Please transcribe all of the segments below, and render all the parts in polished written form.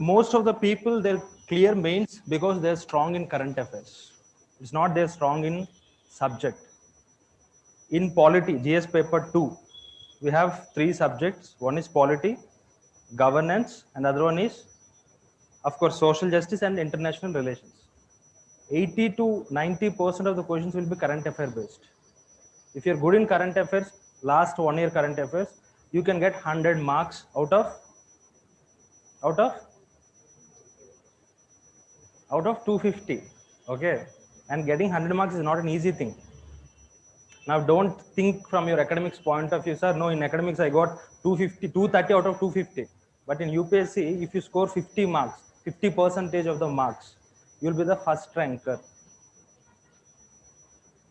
most of the people, they'll clear mains because they're strong in current affairs. It's not they're strong in subject. In polity, GS paper 2, we have 3 subjects. One is polity, governance, and the other one is, of course, social justice and international relations. 80 to 90% of the questions will be current affair based. If you're good in current affairs, last 1 year current affairs, you can get 100 marks out of 250. Okay, and getting 100 marks is not an easy thing. Now don't think from your academics point of view, sir. No, in academics I got 230 out of 250. But in UPSC, if you score 50 marks, 50% of the marks, you'll be the first ranker.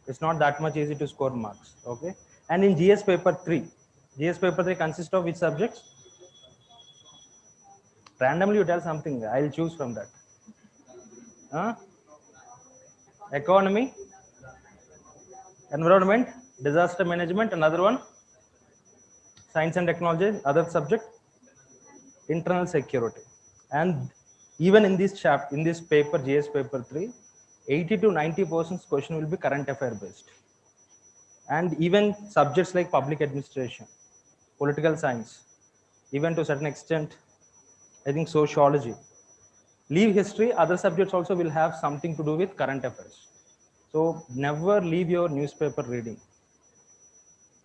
It's not that much easy to score marks. Okay. And in GS paper 3, GS paper 3 consists of which subjects? Randomly you tell something, I'll choose from that. Economy, environment, disaster management, another one, science and technology, other subject, internal security. And even in this paper, GS paper 3, 80 to 90% question will be current affair based. And even subjects like public administration, political science, even to a certain extent, I think sociology. Leave history, other subjects also will have something to do with current affairs. So never leave your newspaper reading.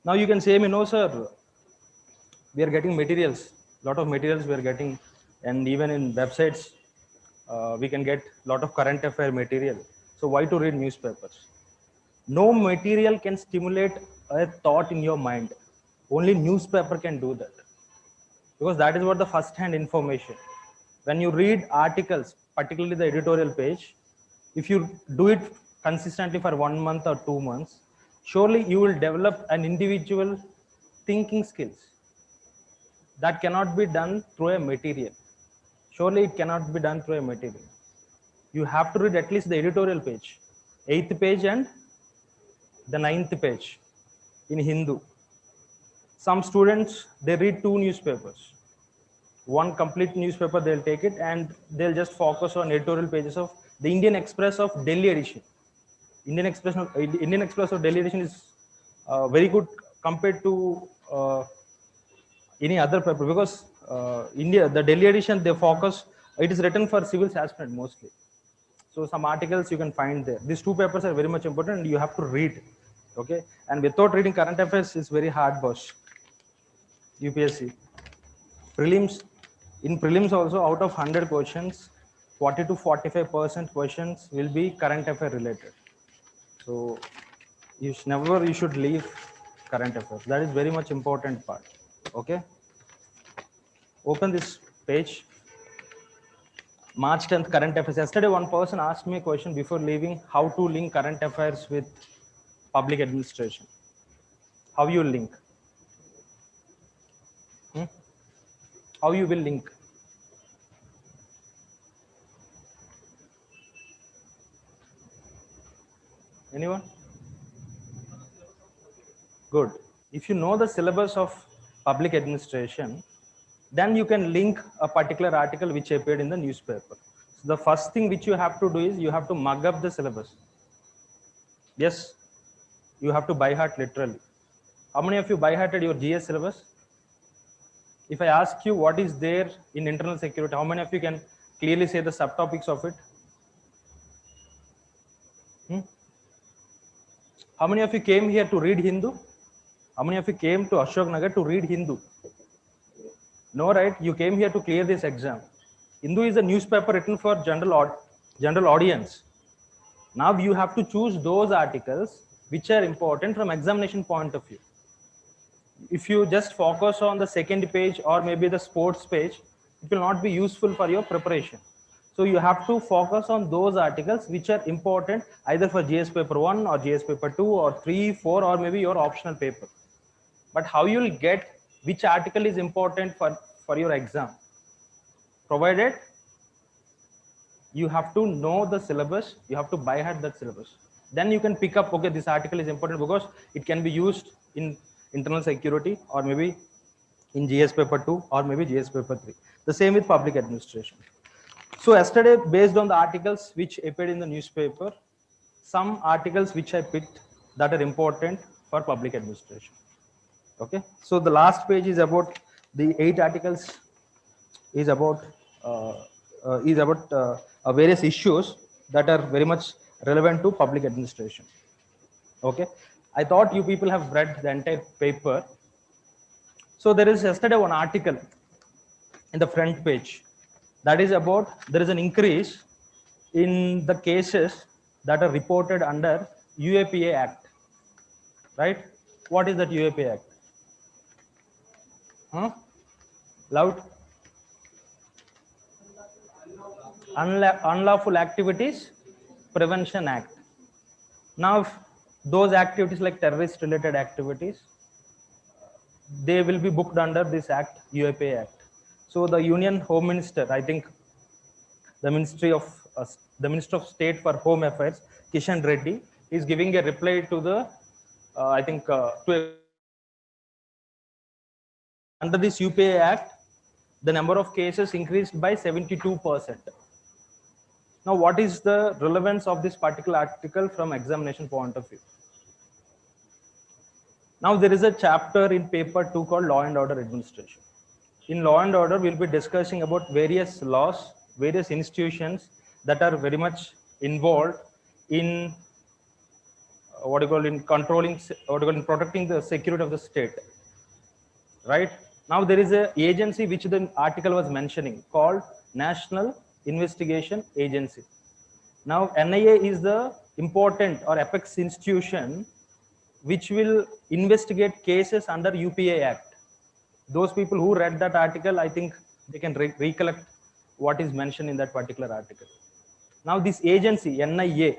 Now you can say, no, sir, we are getting materials, lot of materials we are getting, and even in websites, we can get a lot of current affair material. So why to read newspapers? No material can stimulate a thought in your mind. Only newspaper can do that. Because that is what the first-hand information. When you read articles, particularly the editorial page, if you do it consistently for 1 month or 2 months, surely you will develop an individual thinking skills. That cannot be done through a material. Surely it cannot be done through a material. You have to read at least the editorial page, 8th page and the 9th page in Hindu. Some students, they read 2 newspapers. One complete newspaper, they'll take it and they'll just focus on editorial pages of the Indian Express of Delhi edition. Indian Express of Delhi edition is very good compared to any other paper, because the Delhi edition, they focus, it is written for civil aspirant mostly. So some articles you can find there. These 2 papers are very much important and you have to read. Okay, and without reading current affairs, it's very hard, boss. UPSC. Prelims, in prelims also, out of 100 questions, 40 to 45% questions will be current affair related. So you should leave current affairs. That is very much important part. Okay. Open this page. March 10th current affairs. Yesterday, one person asked me a question before leaving, how to link current affairs with public administration. How you link? How you will link? Anyone? Good. If you know the syllabus of public administration, then you can link a particular article which appeared in the newspaper. So the first thing which you have to do is you have to mug up the syllabus. Yes, you have to by heart literally. How many of you by hearted your GS syllabus? If I ask you what is there in internal security, how many of you can clearly say the subtopics of it? How many of you came here to read Hindu? How many of you came to Ashok Nagar to read Hindu? No, right? You came here to clear this exam. Hindu is a newspaper written for general audience. Now you have to choose those articles which are important from examination point of view. If you just focus on the second page or maybe the sports page, it will not be useful for your preparation. So you have to focus on those articles which are important either for GS paper 1 or GS paper 2 or 3, 4 or maybe your optional paper. But how you will get which article is important for your exam? Provided you have to know the syllabus, you have to by heart that syllabus. Then you can pick up, okay, this article is important because it can be used in internal security or maybe in GS paper 2 or maybe GS paper 3. The same with public administration. So yesterday, based on the articles which appeared in the newspaper, some articles which I picked that are important for public administration. Okay, so the last page is about the 8 articles is about various issues that are very much relevant to public administration. Okay, I thought you people have read the entire paper. So there is yesterday one article in the front page that is about there is an increase in the cases that are reported under UAPA Act, right? What is that UAPA Act? Huh? Loud. Unlawful Activities Prevention Act. Now, those activities like terrorist related activities, they will be booked under this act, UAPA Act. So the Union Home Minister, I think the Minister of State for Home Affairs, Kishan Reddy, is giving a reply to the, under this UPA Act, the number of cases increased by 72%. Now, what is the relevance of this particular article from examination point of view? Now, there is a chapter in paper 2 called Law and Order Administration. In Law and Order, we'll be discussing about various laws, various institutions that are very much involved in in protecting the security of the state, right? Now there is an agency which the article was mentioning called National Investigation Agency. Now NIA is the important or apex institution which will investigate cases under UPA Act. Those people who read that article, I think they can recollect what is mentioned in that particular article. Now this agency, NIA,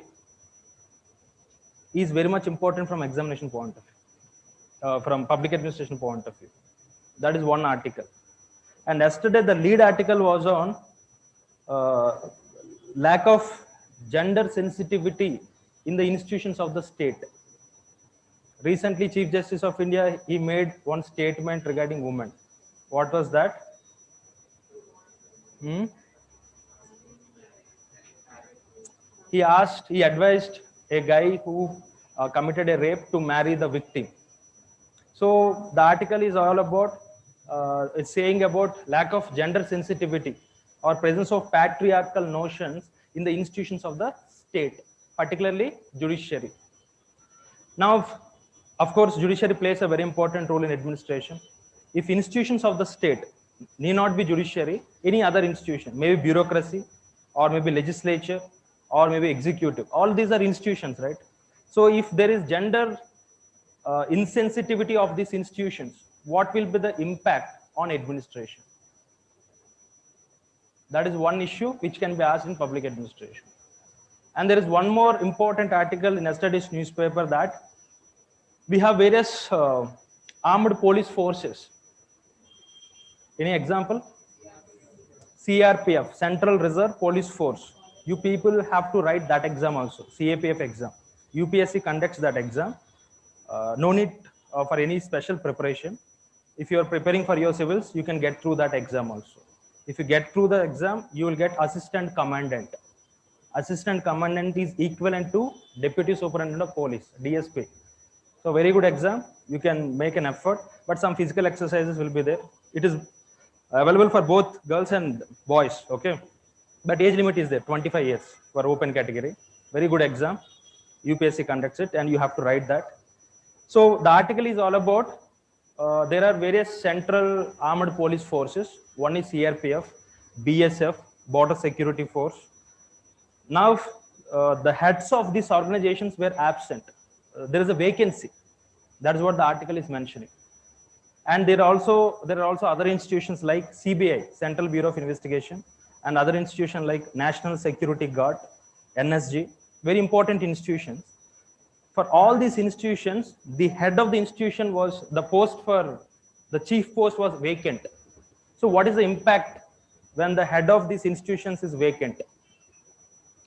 is very much important from examination point of view, from public administration point of view. That is one article. And yesterday the lead article was on lack of gender sensitivity in the institutions of the state. Recently, Chief Justice of India, he made one statement regarding women. What was that? He advised a guy who committed a rape to marry the victim. So the article is all about, it's saying about lack of gender sensitivity or presence of patriarchal notions in the institutions of the state, particularly judiciary. Now, of course, judiciary plays a very important role in administration. If institutions of the state need not be judiciary, any other institution, maybe bureaucracy or maybe legislature or maybe executive, all these are institutions, right? So if there is gender insensitivity of these institutions, what will be the impact on administration? That is one issue which can be asked in public administration. And there is one more important article in yesterday's newspaper that we have various armed police forces. Any example? CRPF, Central Reserve Police Force. You people have to write that exam also, CAPF exam. UPSC conducts that exam. No need for any special preparation. If you are preparing for your civils, you can get through that exam also. If you get through the exam, you will get assistant commandant. Assistant commandant is equivalent to Deputy Superintendent of Police, DSP. So very good exam. You can make an effort, but some physical exercises will be there. It is available for both girls and boys. Okay, but age limit is there, 25 years for open category. Very good exam. UPSC conducts it, and you have to write that. So the article is all about. There are various central armed police forces. One is CRPF, BSF, Border Security Force. Now, the heads of these organizations were absent. There is a vacancy. That is what the article is mentioning. And there are also other institutions like CBI, Central Bureau of Investigation, and other institutions like National Security Guard, NSG, very important institutions. For all these institutions, the head of the institution was the chief post was vacant. So what is the impact when the head of these institutions is vacant?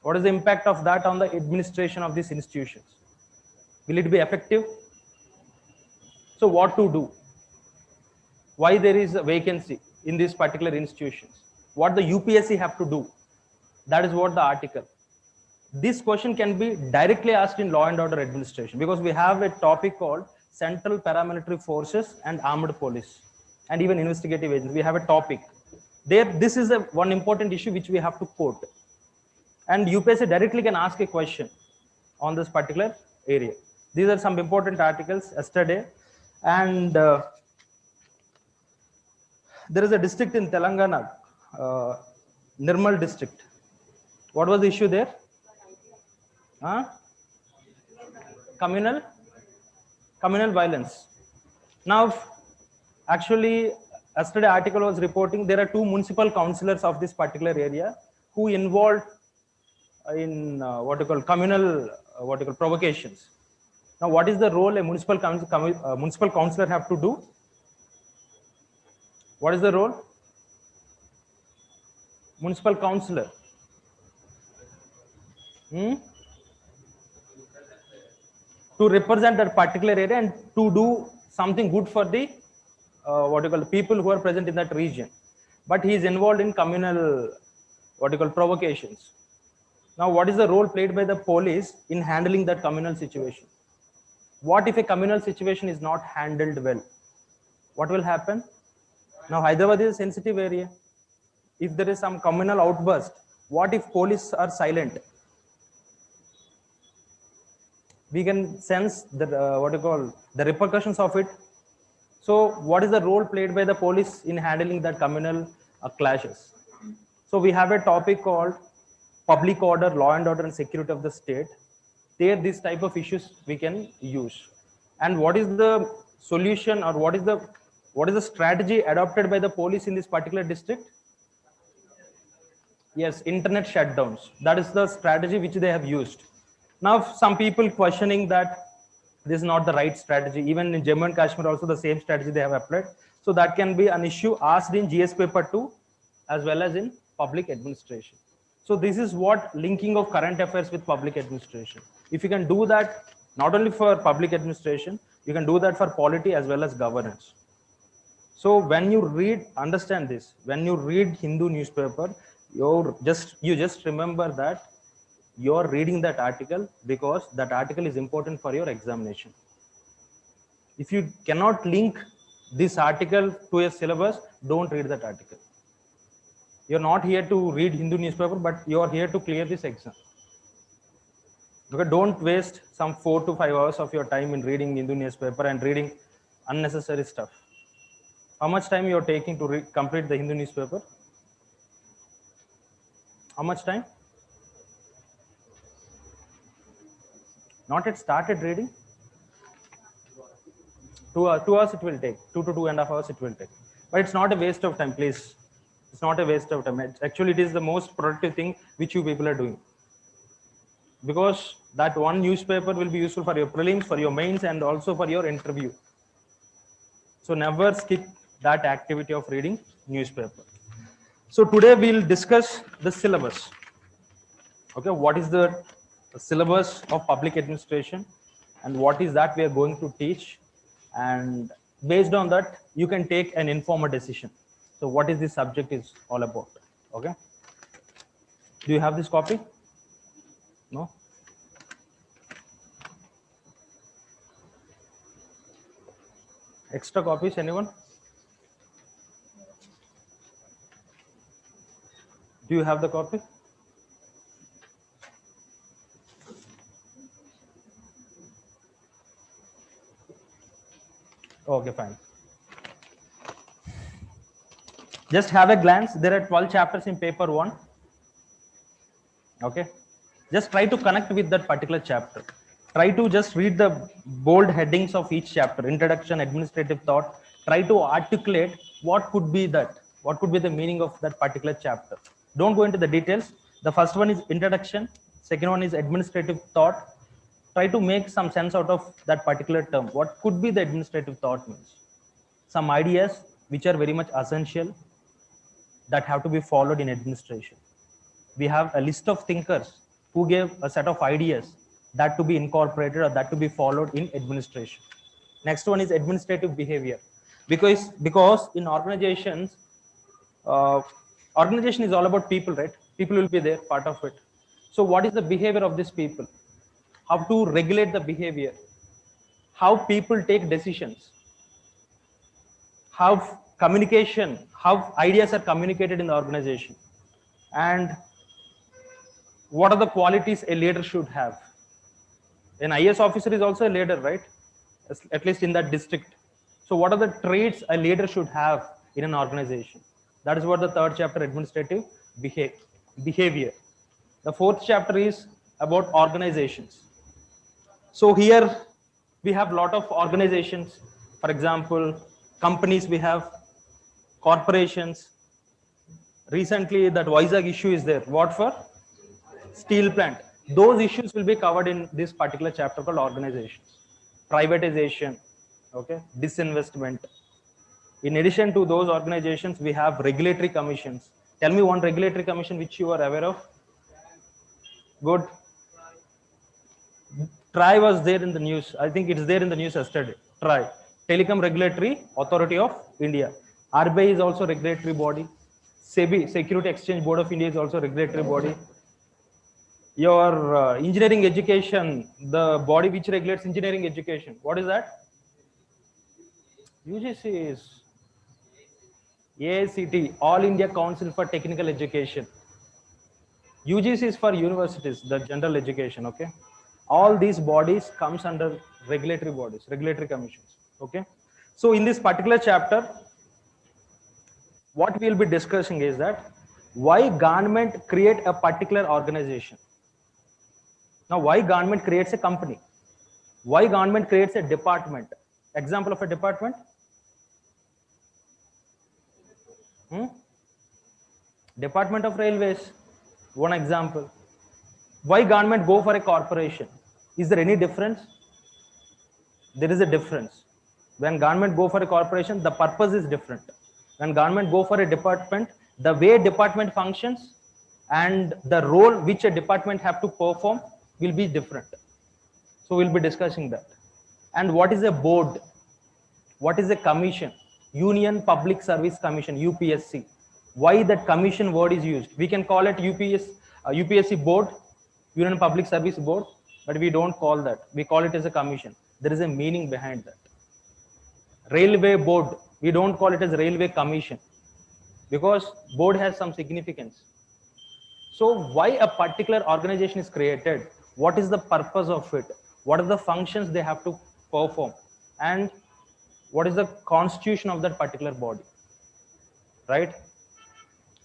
What is the impact of that on the administration of these institutions? Will it be effective? So what to do? Why there is a vacancy? in these particular institutions. What the UPSC have to do. That is what the article. This question can be directly asked in law and order administration, because we have a topic called Central Paramilitary Forces and Armed Police and even investigative agents. We have a topic there. This is one important issue which we have to quote, and UPSC directly can ask a question on this particular area. These are some important articles yesterday. And there is a district in Telangana, Nirmal district. What was the issue there? Communal violence. Now, actually, yesterday article was reporting there are 2 municipal councillors of this particular area who involved in communal provocations. Now, what is the role a municipal councillor have to do? What is the role? Municipal councillor. To represent that particular area and to do something good for the people who are present in that region. But he is involved in communal provocations. Now, what is the role played by the police in handling that communal situation? What if a communal situation is not handled well? What will happen? Now, Hyderabad is a sensitive area. If there is some communal outburst, what if police are silent? We can sense the the repercussions of it. So, what is the role played by the police in handling that communal clashes? So, we have a topic called public order, law and order, and security of the state. There, this type of issues we can use. And what is the solution, or what is the strategy adopted by the police in this particular district? Yes, internet shutdowns. That is the strategy which they have used. Now, some people questioning that this is not the right strategy. Even in Jammu and Kashmir also the same strategy they have applied. So that can be an issue asked in GS paper 2 as well as in public administration. So this is what linking of current affairs with public administration. If you can do that, not only for public administration, you can do that for polity as well as governance. So when you read, understand this, when you read Hindu newspaper, you just remember that you're reading that article because that article is important for your examination. If you cannot link this article to a syllabus, don't read that article. You're not here to read Hindu newspaper, but you're here to clear this exam. Okay, don't waste some 4 to 5 hours of your time in reading Hindu newspaper and reading unnecessary stuff. How much time you're taking to complete the Hindu newspaper? How much time? Not yet started reading? 2 hours it will take. 2 to 2.5 hours it will take. But it's not a waste of time, please. It's not a waste of time. Actually, it is the most productive thing which you people are doing. Because that one newspaper will be useful for your prelims, for your mains, and also for your interview. So never skip that activity of reading newspaper. So today we'll discuss the syllabus. Okay, what is the syllabus of public administration and what is that we are going to teach, and based on that you can take an informed decision. So what is this subject is all about? Okay, do you have this copy? No? Extra copies, anyone? Do you have the copy? Okay, fine. Just have a glance. There are 12 chapters in paper 1. Okay. Just try to connect with that particular chapter. Try to just read the bold headings of each chapter. Introduction, administrative thought. Try to articulate what could be that. What could be the meaning of that particular chapter. Don't go into the details. The first one is introduction. Second one is administrative thought. Try to make some sense out of that particular term. What could be the administrative thought means? Some ideas which are very much essential that have to be followed in administration. We have a list of thinkers who gave a set of ideas that to be incorporated or that to be followed in administration. Next one is administrative behavior. Because in organizations, Organization is all about people, right? People will be there, part of it. So what is the behavior of these people? How to regulate the behavior? How people take decisions? How communication, how ideas are communicated in the organization? And what are the qualities a leader should have? An IS officer is also a leader, right? At least in that district. So what are the traits a leader should have in an organization? That is what the third chapter, administrative behavior. The fourth chapter is about organizations. So here we have a lot of organizations. For example, companies, we have corporations. Recently, that Vizag issue is there. What for? Steel plant. Those issues will be covered in this particular chapter called organizations. Privatization, okay, disinvestment. In addition to those organizations, we have regulatory commissions. Tell me one regulatory commission which you are aware of. Good. TRAI was there in the news. I think it's there in the news yesterday. TRAI, Telecom Regulatory Authority of India. RBI is also regulatory body. SEBI, Security Exchange Board of India, is also regulatory body. Your engineering education, the body which regulates engineering education, what is that? UGC is AICT, All India Council for Technical Education. UGC is for universities, the general education, okay? All these bodies comes under regulatory bodies, regulatory commissions, okay? So in this particular chapter, what we will be discussing is that why government create a particular organization. Now, why government creates a company? Why government creates a department? Example of a department? Department of Railways, one example. Why government go for a corporation? Is there any difference? There is a difference. When government go for a corporation, the purpose is different. When government go for a department, the way department functions and the role which a department have to perform will be different. So we'll be discussing that. And what is a board? What is a commission? Union Public Service Commission, UPSC. Why that commission word is used? We can call it UPSC board, Union Public Service Board, but we don't call that. We call it as a commission. There is a meaning behind that. Railway board, we don't call it as railway commission because board has some significance. So why a particular organization is created? What is the purpose of it? What are the functions they have to perform? And what is the constitution of that particular body? Right?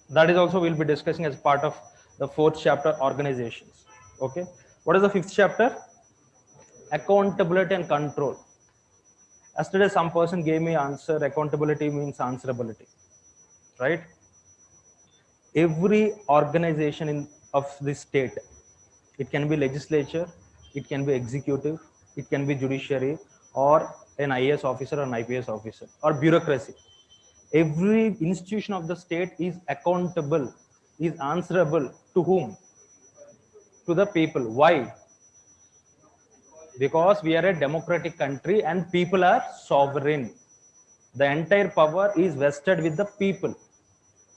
That is also we'll be discussing as part of the fourth chapter, organizations. Okay. What is the fifth chapter? Accountability and control. Yesterday, some person gave me answer. Accountability means answerability. Right? Every organization of the state, it can be legislature, it can be executive, it can be judiciary, or an IAS officer or an IPS officer, or bureaucracy. Every institution of the state is accountable, is answerable to whom? To the people. Why? Because we are a democratic country and people are sovereign. The entire power is vested with the people.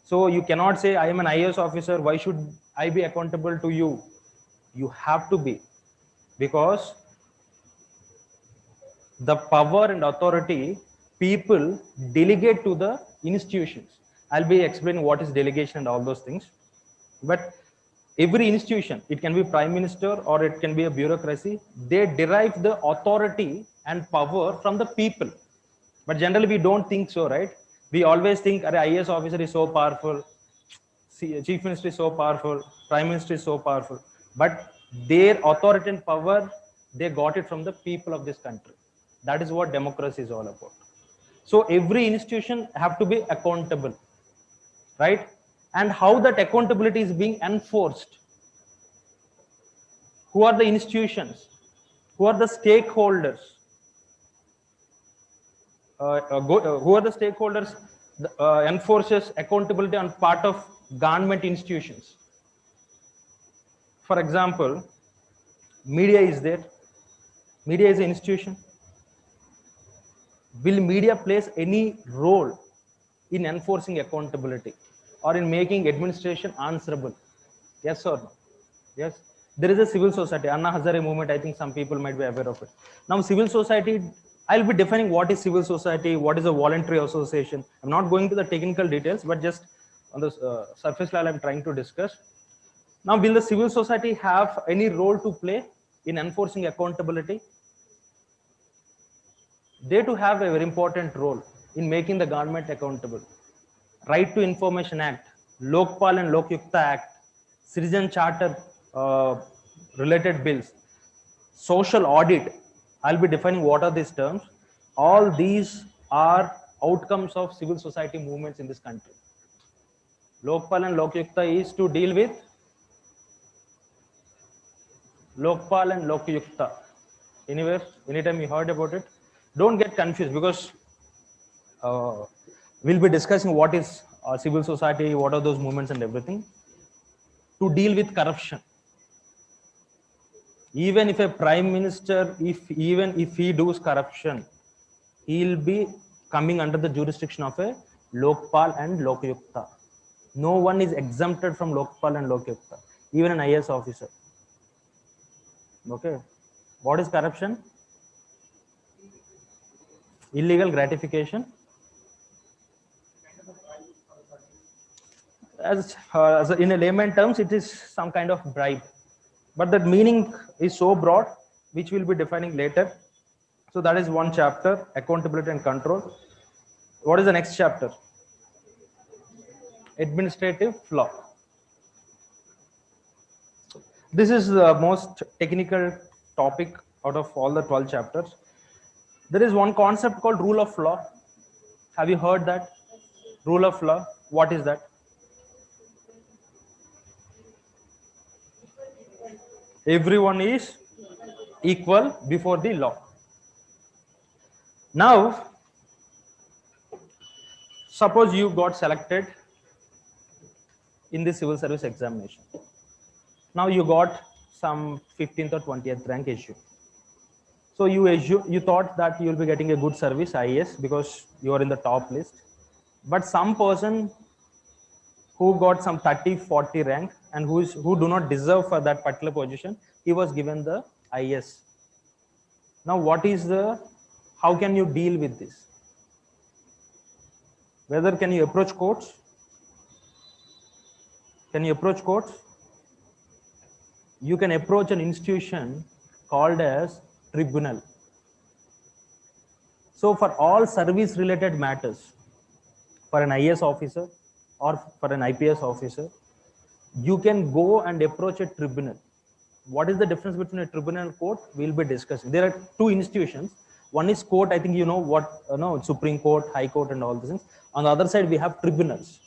So you cannot say, I am an IAS officer, why should I be accountable to you? You have to be, because the power and authority people delegate to the institutions. I'll be explaining what is delegation and all those things. But every institution, it can be prime minister or it can be a bureaucracy, they derive the authority and power from the people. But generally we don't think so, right? We always think an IAS officer is so powerful, chief minister is so powerful, prime minister is so powerful. But their authority and power, they got it from the people of this country. That is what democracy is all about. So every institution have to be accountable, right? And how that accountability is being enforced. Who are the institutions? Who are the stakeholders? Who are the stakeholders enforces accountability on part of government institutions? For example, media is there. Media is an institution. Will media plays any role in enforcing accountability? or in making administration answerable? Yes or no? Yes. There is a civil society, Anna Hazare movement. I think some people might be aware of it. Now, civil society, I'll be defining what is civil society, what is a voluntary association. I'm not going to the technical details, but just on the surface level, I'm trying to discuss. Now, will the civil society have any role to play in enforcing accountability? They too have a very important role in making the government accountable. Right to Information Act, Lokpal and Lok Yukta Act, Citizen Charter related bills, social audit. I'll be defining what are these terms. All these are outcomes of civil society movements in this country. Lokpal and Lok Yukta is to deal with Lokpal and Lok Yukta. Anywhere, anytime you heard about it, don't get confused, because we'll be discussing what is civil society, what are those movements and everything. To deal with corruption. Even if a prime minister, even if he does corruption, he'll be coming under the jurisdiction of a Lokpal and Lok Yukta. No one is exempted from Lokpal and Lok Yukta, even an IAS officer. Okay. What is corruption? Illegal gratification. As in a layman terms, it is some kind of bribe, but that meaning is so broad, which we'll be defining later. So that is one chapter, accountability and control. What is the next chapter? Administrative law. This is the most technical topic out of all the 12 chapters. There is one concept called rule of law. Have you heard that? Rule of law. What is that? Everyone is equal before the law. Now, suppose you got selected in the civil service examination. Now you got some 15th or 20th rank issue. So you thought that you will be getting a good service, IAS, because you are in the top list. But some person who got some 30, 40 rank and who do not deserve for that particular position, he was given the IAS. Now, how can you deal with this? Whether can you approach courts? Can you approach courts? You can approach an institution called as tribunal. So for all service related matters, for an IAS officer or for an IPS officer, you can go and approach a tribunal. What is the difference between a tribunal and court? We'll be discussing. There are two institutions. One is court. I think you know what, Supreme Court, High Court and all these things. On the other side, we have tribunals.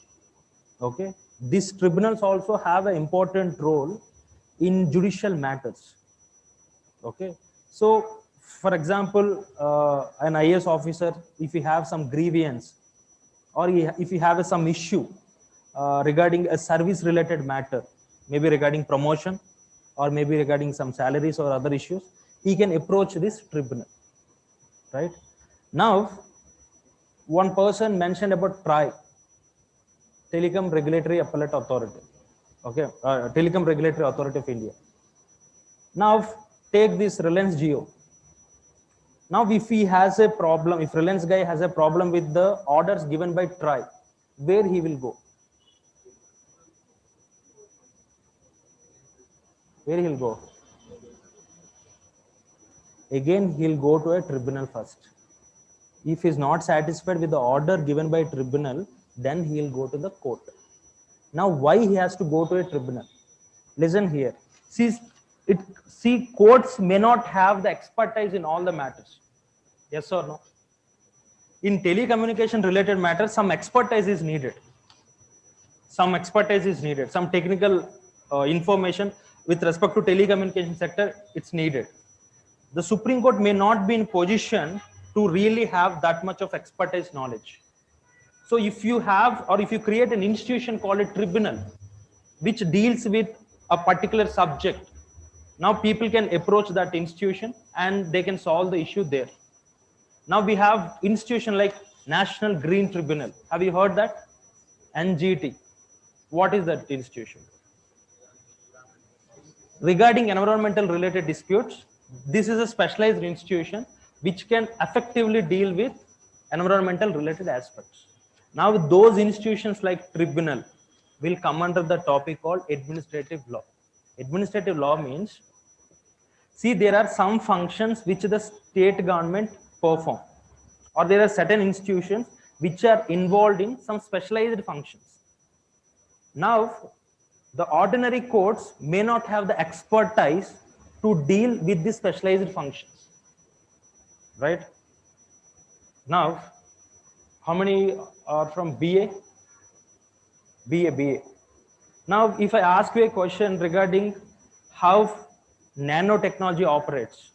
Okay. These tribunals also have an important role in judicial matters. Okay. So, for example, an IAS officer, if you have some grievance or if you have some issue regarding a service related matter, maybe regarding promotion or maybe regarding some salaries or other issues, he can approach this tribunal, right? Now, one person mentioned about TRAI, Telecom Regulatory Appellate Authority, okay, Telecom Regulatory Authority of India. Now, take this Reliance Jio. Now, if he has a problem, if Reliance guy has a problem with the orders given by TRAI, where he will go? Where he'll go? Again, he'll go to a tribunal first. If he's not satisfied with the order given by tribunal, then he'll go to the court. Now, why he has to go to a tribunal? Listen here. See, courts may not have the expertise in all the matters. Yes or no? In telecommunication related matters, some expertise is needed. Some expertise is needed. Some technical information with respect to telecommunication sector, it's needed. The Supreme Court may not be in position to really have that much of expertise knowledge. So if you have, or if you create an institution called a tribunal, which deals with a particular subject, now people can approach that institution and they can solve the issue there. Now we have institution like National Green Tribunal. Have you heard that? NGT. What is that institution? Regarding environmental related disputes, this is a specialized institution which can effectively deal with environmental related aspects. Now, those institutions like tribunal will come under the topic called administrative law. Administrative law means, see, there are some functions which the state government perform, or there are certain institutions which are involved in some specialized functions. Now, the ordinary courts may not have the expertise to deal with the specialized functions, right? Now, how many are from BA? BA. Now, if I ask you a question regarding how nanotechnology operates,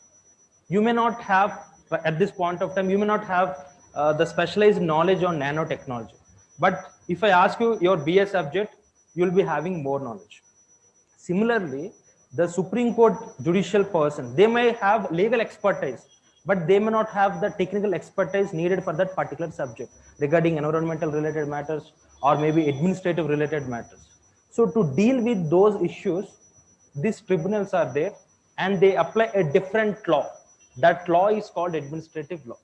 you may not have, at this point of time, you may not have the specialized knowledge on nanotechnology. But if I ask you your BA subject, you'll be having more knowledge. Similarly, the Supreme Court judicial person, they may have legal expertise, but they may not have the technical expertise needed for that particular subject regarding environmental related matters or maybe administrative related matters. So to deal with those issues, these tribunals are there and they apply a different law. That law is called administrative law.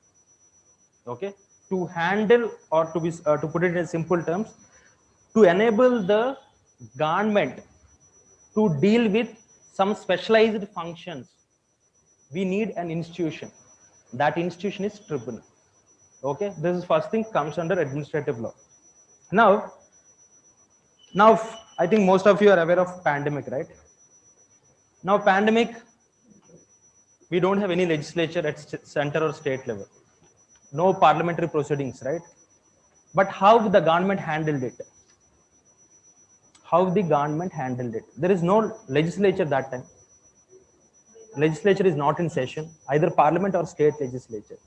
Okay, to handle, or to put it in simple terms, to enable the government to deal with some specialized functions, we need an institution. That institution is tribunal. Okay, this is first thing, comes under administrative law. Now I think most of you are aware of pandemic, right? Now pandemic, we don't have any legislature at center or state level, no parliamentary proceedings, right? But how the government handled it? How the government handled it? There is no legislature that time. Legislature is not in session, either parliament or state legislature.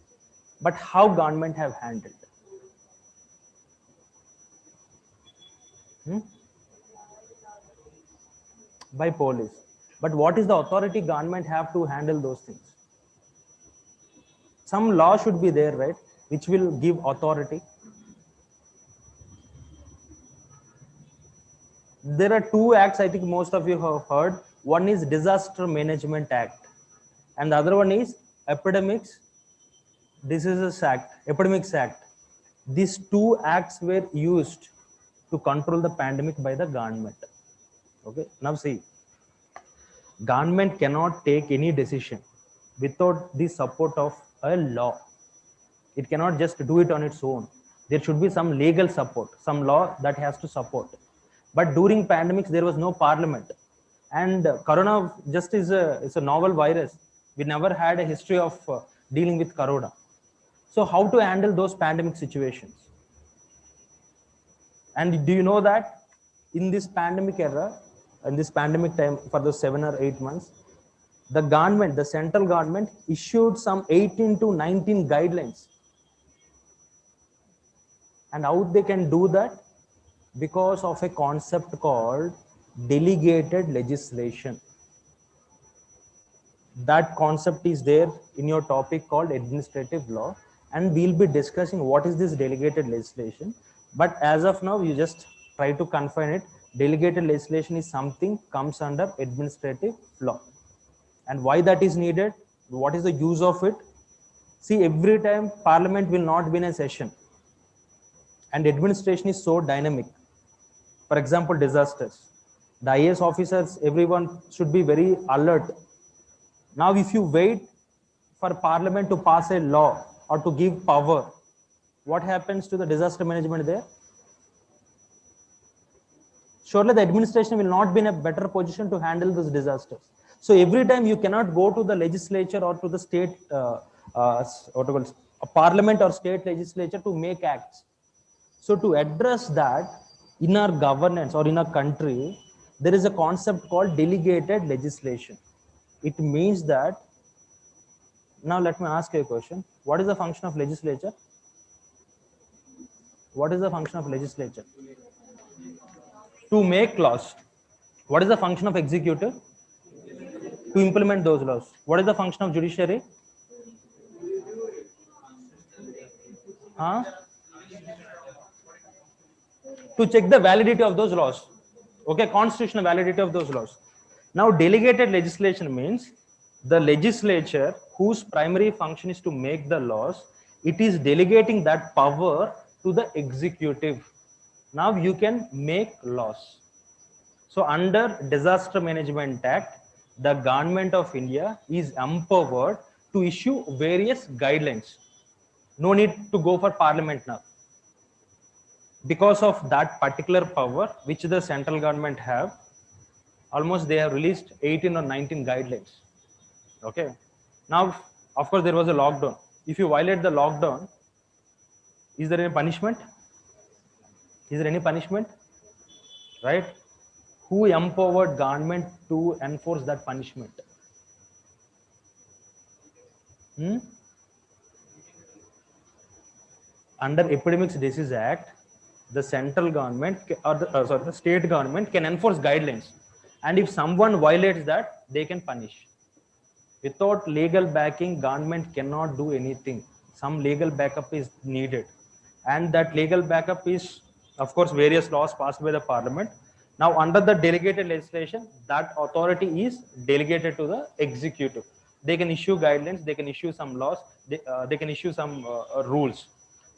But how government have handled? By police. But what is the authority government have to handle those things? Some law should be there, right, which will give authority. There are two acts I think most of you have heard. One is Disaster Management Act and the other one is Epidemics Diseases Act, Epidemics Act. These two acts were used to control the pandemic by the government. Okay, now see, government cannot take any decision without the support of a law. It cannot just do it on its own. There should be some legal support, some law that has to support. But during pandemics, there was no parliament. And corona just is a novel virus. We never had a history of dealing with corona. So how to handle those pandemic situations? And do you know that in this pandemic era, in this pandemic time for the 7 or 8 months, the government, the central government issued some 18 to 19 guidelines. And how they can do that? Because of a concept called delegated legislation. That concept is there in your topic called administrative law, and we'll be discussing what is this delegated legislation. But as of now, you just try to confine it. Delegated legislation is something comes under administrative law. And why that is needed? What is the use of it? See, every time parliament will not be in a session and administration is so dynamic. For example, disasters. The IAS officers, everyone should be very alert. Now, if you wait for parliament to pass a law or to give power, what happens to the disaster management there? Surely the administration will not be in a better position to handle these disasters. So every time you cannot go to the legislature or to the state, a parliament or state legislature to make acts. So to address that, in our governance or in our country, there is a concept called delegated legislation. It means that, now let me ask you a question. What is the function of legislature? What is the function of legislature? To make laws. What is the function of executive? To implement those laws. What is the function of judiciary? To check the validity of those laws. Okay, constitutional validity of those laws. Now, delegated legislation means the legislature whose primary function is to make the laws, it is delegating that power to the executive. Now you can make laws. So under Disaster Management Act, the government of India is empowered to issue various guidelines. No need to go for parliament now. Because of that particular power which the central government have, almost they have released 18 or 19 guidelines. Okay. Now, of course, there was a lockdown. If you violate the lockdown, is there any punishment? Is there any punishment? Right? Who empowered government to enforce that punishment? Under Epidemics Disease Act, the central government or the state government can enforce guidelines, and if someone violates that, they can punish. Without legal backing, government cannot do anything. Some legal backup is needed, and that legal backup is, of course, various laws passed by the parliament. Now, under the delegated legislation, that authority is delegated to the executive. They can issue guidelines, they can issue some laws, they can issue some rules.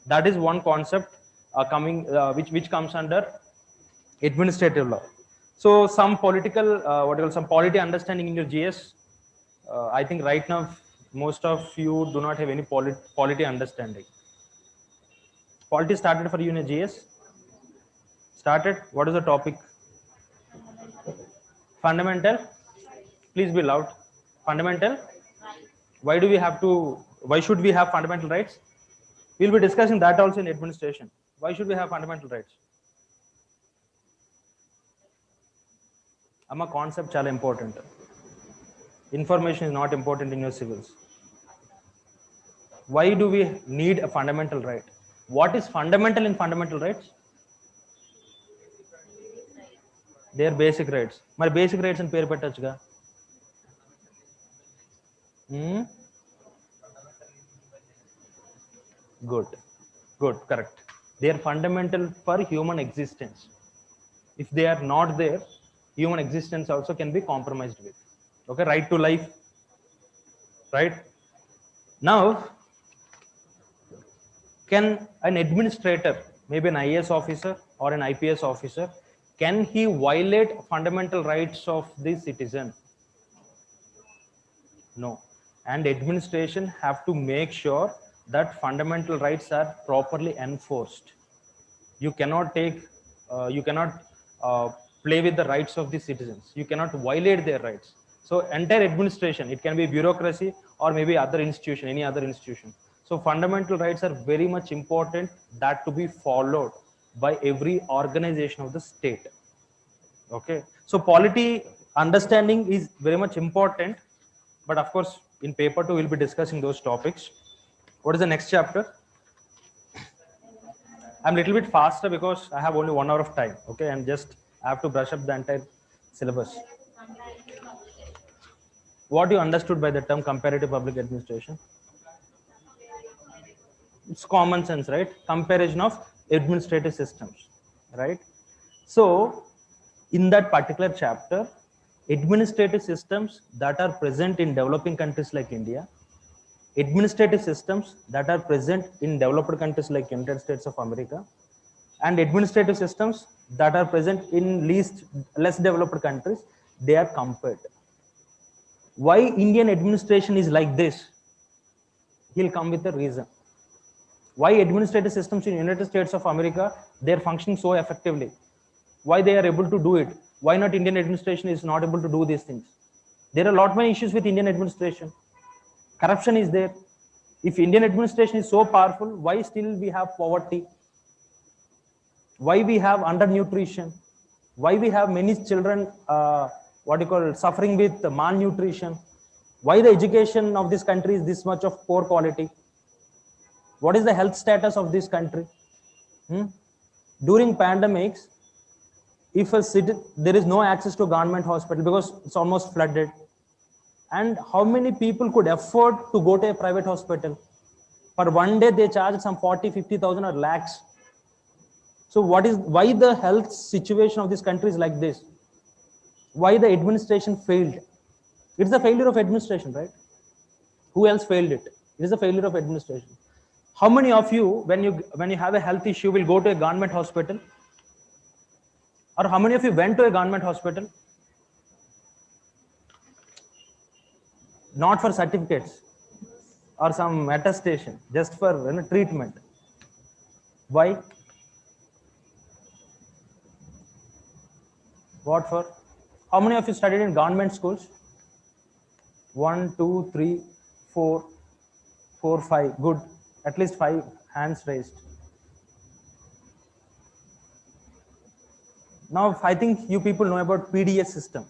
That is one concept which comes under administrative law. So some political, some polity understanding in your GS. I think right now most of you do not have any polity understanding. Polity started for you in a GS. Started. What is the topic? Fundamental. Please be loud. Fundamental. Why do we have to? Why should we have fundamental rights? We'll be discussing that also in administration. Why should we have fundamental rights? Amma concept chala important. Information is not important in your civils. Why do we need a fundamental right? What is fundamental in fundamental rights? They are basic rights. My basic rights and pair pettachuga. Good, correct. They are fundamental for human existence. If they are not there, human existence also can be compromised with. Okay, right to life. Right? Now, can an administrator, maybe an IAS officer or an IPS officer, can he violate fundamental rights of the citizen? No. And administration have to make sure that fundamental rights are properly enforced. You cannot play with the rights of the citizens. You cannot violate their rights. So entire administration, it can be bureaucracy or maybe other institution, any other institution. So fundamental rights are very much important, that to be followed by every organization of the state. Okay. So polity understanding is very much important, but of course in paper 2 we'll be discussing those topics. What is the next chapter? I'm a little bit faster because I have only 1 hour of time. Okay, and just I have to brush up the entire syllabus. What you understood by the term comparative public administration? It's common sense, right? Comparison of administrative systems, right? So in that particular chapter, administrative systems that are present in developing countries like India, administrative systems that are present in developed countries like United States of America, and administrative systems that are present in less developed countries, they are compared. Why Indian administration is like this? He'll come with a reason. Why administrative systems in United States of America, they're functioning so effectively? Why they are able to do it? Why not Indian administration is not able to do these things? There are a lot many issues with Indian administration. Corruption is there. If Indian administration is so powerful, why still we have poverty? Why we have undernutrition? Why we have many children suffering with malnutrition? Why the education of this country is this much of poor quality? What is the health status of this country? During pandemics, if there is no access to government hospital because it's almost flooded, and how many people could afford to go to a private hospital? For one day they charge some 40,000, 50,000 or lakhs. So why the health situation of this country is like this? Why the administration failed? It's the failure of administration, right? Who else failed it? It is the failure of administration. How many of you, when you have a health issue, will go to a government hospital? Or how many of you went to a government hospital? Not for certificates or some attestation, just for treatment. Why? What for? How many of you studied in government schools? 1, 2, 3, 4, 4, 5. Good. At least 5 hands raised. Now, I think you people know about PDS system,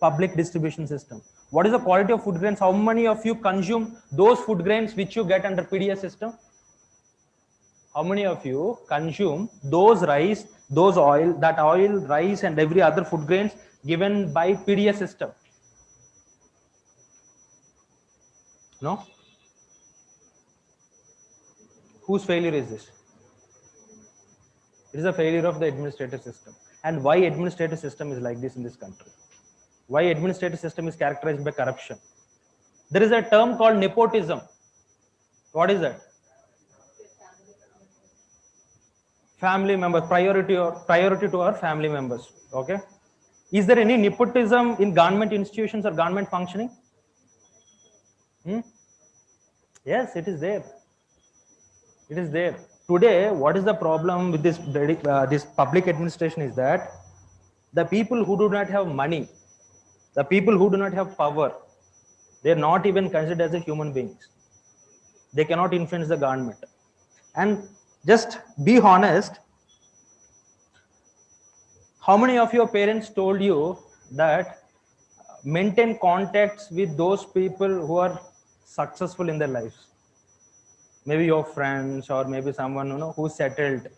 public distribution system. What is the quality of food grains? How many of you consume those food grains which you get under PDS system? How many of you consume those rice, those oil, that oil, rice, and every other food grains given by PDS system? No? Whose failure is this? It is a failure of the administrative system. And why administrative system is like this in this country? Why administrative system is characterized by corruption? There is a term called nepotism. What is that? Family members, priority to our family members. Okay. Is there any nepotism in government institutions or government functioning? Yes, it is there. It is there. Today, what is the problem with this public administration is that the people who do not have money, the people who do not have power, they are not even considered as a human beings. They cannot influence the government. And just be honest, how many of your parents told you that maintain contacts with those people who are successful in their lives? Maybe your friends, or maybe someone who's settled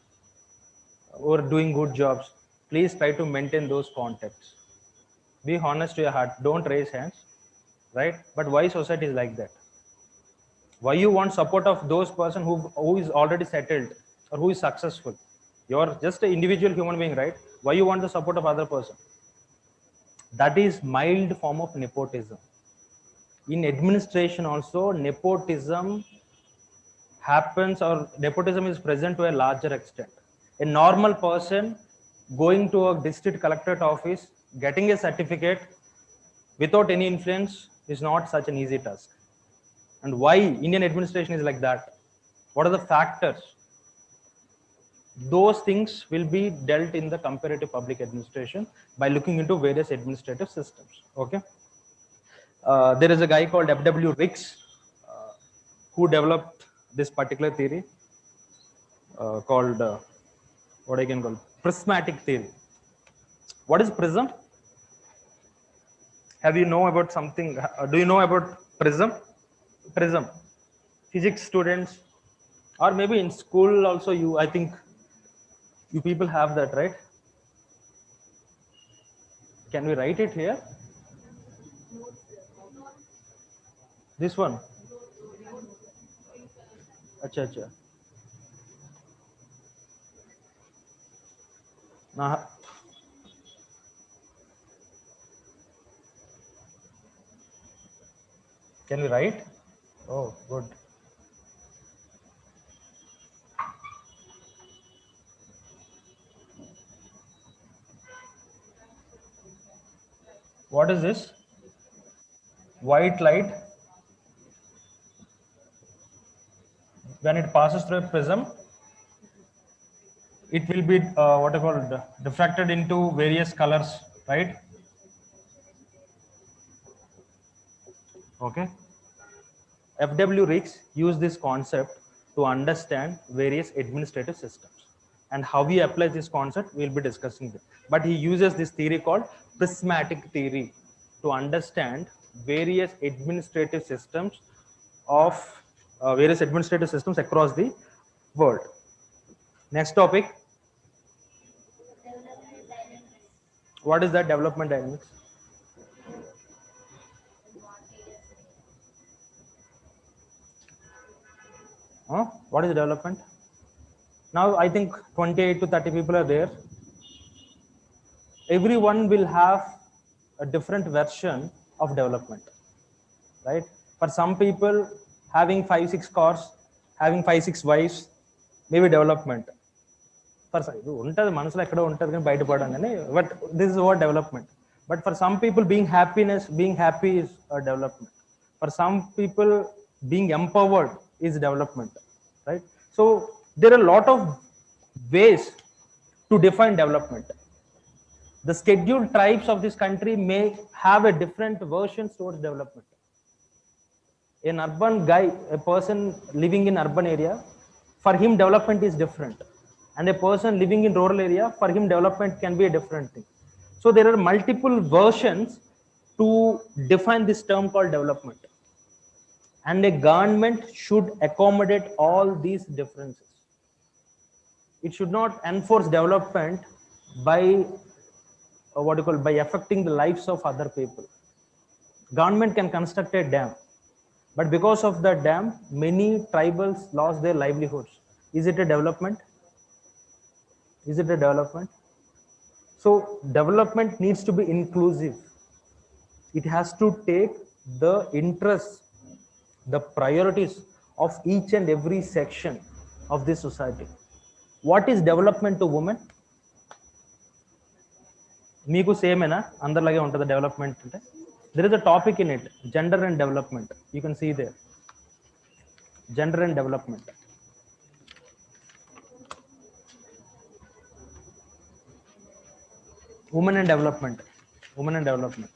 or doing good jobs. Please try to maintain those contacts. Be honest to your heart. Don't raise hands, right? But why society is like that? Why you want support of those person who is already settled or who is successful? You're just an individual human being, right? Why you want the support of other person? That is mild form of nepotism. In administration also, nepotism happens, or nepotism is present to a larger extent. A normal person going to a district collectorate office, getting a certificate without any influence is not such an easy task. And why Indian administration is like that? What are the factors? Those things will be dealt in the comparative public administration by looking into various administrative systems. Okay. There is a guy called F.W. Ricks who developed this particular theory called what I can call prismatic theory. What is prism? Have you know about something? Do you know about prism? Prism. Physics students, or maybe in school also, I think you people have that, right? Can we write it here? This one. Acha, acha. Nah. Can we write? Oh, good. What is this? White light, when it passes through a prism, it will be what I call diffracted into various colors, right? Okay. F.W. Ricks used this concept to understand various administrative systems, and how he applies this concept we'll be discussing. But he uses this theory called prismatic theory to understand various administrative systems across the world. Next topic. What is that development dynamics? What is development? Now I think 28 to 30 people are there. Everyone will have a different version of development, right? For some people, having 5-6 cars, having 5-6 wives, maybe development. For but this is what development. But for some people, being happy is a development. For some people, being empowered is development, right? So there are a lot of ways to define development. The scheduled tribes of this country may have a different versions towards development. An urban guy, a person living in urban area, for him development is different. And a person living in rural area, for him development can be a different thing. So there are multiple versions to define this term called development. And a government should accommodate all these differences. It should not enforce development by by affecting the lives of other people. Government can construct a dam, but because of the dam, many tribals lost their livelihoods. Is it a development? Is it a development? So development needs to be inclusive. It has to take the interests, the priorities of each and every section of this society. What is development to women? Meeku same ena andarlage untadi development ante. There is a topic in it, gender and development. You can see there, gender and development. Women and development. Women and development.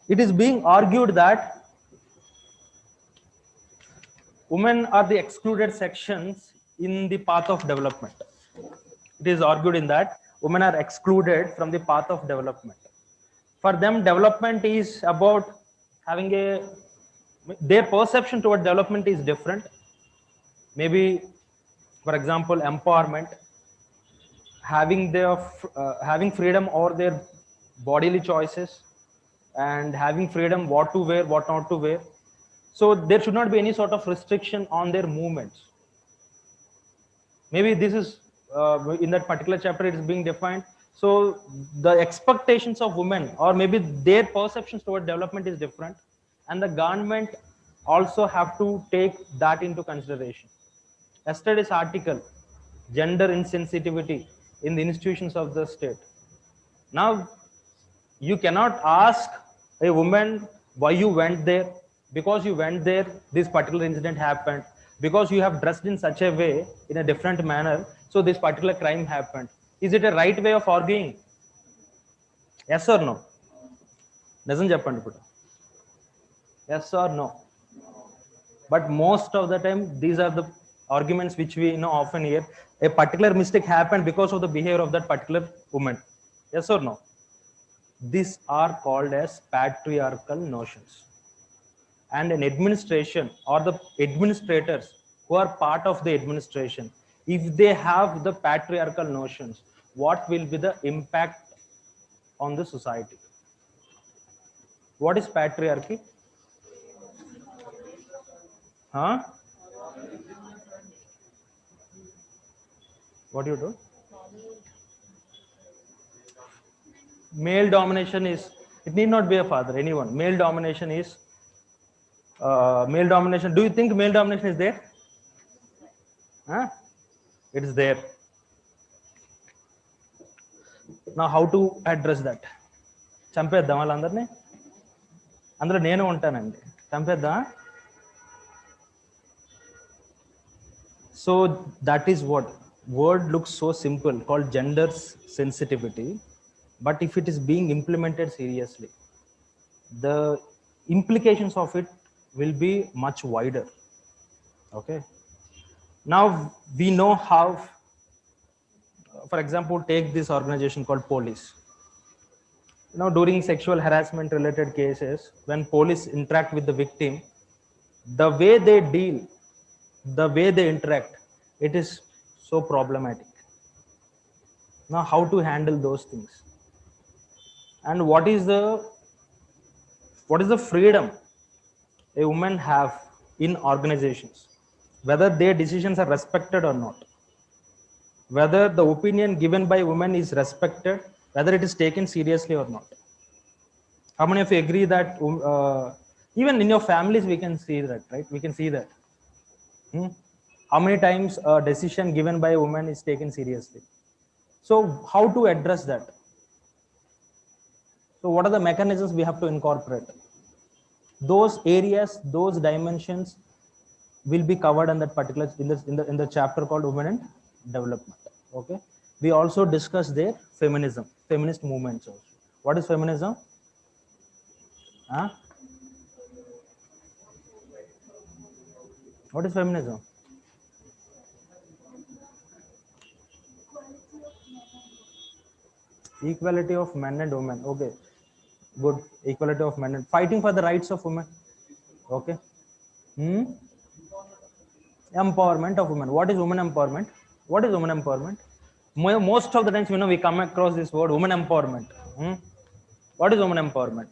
It is being argued that women are the excluded sections in the path of development. It is argued in that women are excluded from the path of development. For them, development is about having their perception toward development is different. Maybe, for example, empowerment, having having freedom over their bodily choices, and having freedom what to wear, what not to wear. So there should not be any sort of restriction on their movements. Maybe this is in that particular chapter it is being defined. So the expectations of women, or maybe their perceptions toward development is different, and the government also have to take that into consideration. Yesterday's article, gender insensitivity in the institutions of the state. Now you cannot ask a woman why you went there. Because you went there, this particular incident happened. Because you have dressed in such a way, in a different manner, so this particular crime happened. Is it a right way of arguing? Yes or no? Doesn't Japan put? Yes or no? But most of the time, these are the arguments which we often hear. A particular mistake happened because of the behavior of that particular woman. Yes or no? These are called as patriarchal notions. And an administration or the administrators who are part of the administration, if they have the patriarchal notions, what will be the impact on the society? What is patriarchy? Huh? What do you do? Male domination is, it need not be a father, anyone. Male domination is male domination. Do you think male domination is there? Huh? It is there. Now how to address that? చంపేద్దాం వాళ్ళందరినీ, అందులో నేను ఉంటానండి, చంపేద్దాం. So that is what word looks so simple, called gender sensitivity, but if it is being implemented seriously, the implications of it will be much wider. Okay, now we know how, for example, take this organization called police. During sexual harassment related cases, when police interact with the victim, the way they deal, the way they interact, it is so problematic. Now how to handle those things, and what is the freedom a woman have in organizations? whether their decisions are respected or not, whether the opinion given by women is respected, whether it is taken seriously or not. How many of you agree that even in your families we can see that, right? We can see that. How many times a decision given by a woman is taken seriously? So how to address that? So what are the mechanisms we have to incorporate? Those areas, those dimensions will be covered in that particular in the chapter called Women and Development. Okay. We also discuss there feminism, feminist movements also. What is feminism? Huh? What is feminism? Equality of men and women. Okay. Good. Equality of men and fighting for the rights of women. Okay. Empowerment of women. What is women empowerment? What is women empowerment? Most of the times, we come across this word women empowerment. What is women empowerment?